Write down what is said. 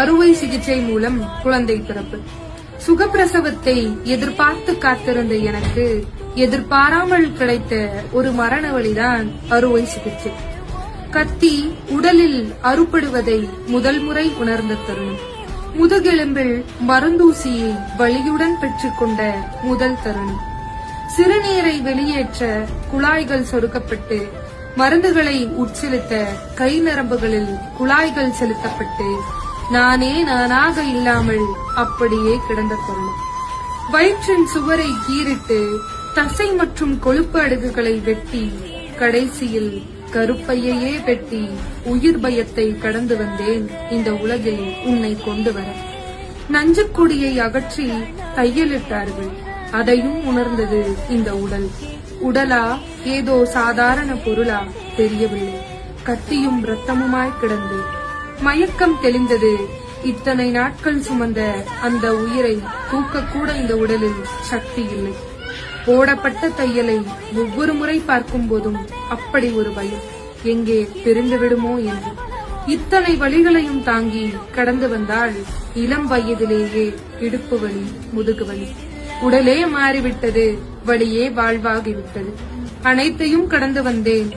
அறுவை சிகிச்சை மூலம் குழந்தை பிறப்பு. சுகப்பிரசவத்தை எதிர்பார்த்து காத்திருந்த எனக்கு எதிர்பாராமல் கிடைத்த ஒரு மரண வழிதான் அறுவை சிகிச்சை. கத்தி உடலில் அறுபடுவதை முதல் முறை உணர்ந்த தருணம். முதுகெலும்பில் மருந்தூசியை வலியுடன் பெற்றுக்கொண்ட முதல் தருணம். சிறுநீரை வெளியேற்ற குழாய்கள் சொருக்கப்பட்டு மருந்துகளை உட்செலுத்த கை நரம்புகளில் குழாய்கள் செலுத்தப்பட்டு நானே நானாக இல்லாமல் அப்படியே கிடந்த தருணம். வயிற்றின் சுவரை கீறிட்டு தசை மற்றும் கொழுப்பு அடுக்குகளை வெட்டி கடைசியில் கருப்பையையே வெட்டி உயிர் பயத்தை கடந்து வந்தேன் இந்த உலகில் உன்னை கொண்டு வர. நஞ்சுக்கொடியை அகற்றி தையலிட்டார்கள். அதையும் உணர்ந்தது இந்த உடல். உடலா ஏதோ சாதாரண பொருளா தெரியவில்லை. கத்தியும் ரத்தமுமாய் கிடந்து மயக்கம் தெளிந்தது. இத்தனை நாட்கள் சுமந்த அந்த உயிரை தூக்கக்கூட இந்த உடலில் சக்தி இல்லை. போடப்பட்ட தையலை ஒவ்வொரு முறை பார்க்கும் போதும் அப்படி ஒரு பயம், எங்கே பிரிந்து விடுமோ என்று. இத்தனை வலிகளையும் தாங்கி கடந்து வந்தால் இளம் வயதிலேயே இடுப்பு வலி, முதுகு வலி. உடலே மாறிவிட்டது, வலியே வாழ்வாகிவிட்டது. அனைத்தையும் கடந்து வந்தேன்.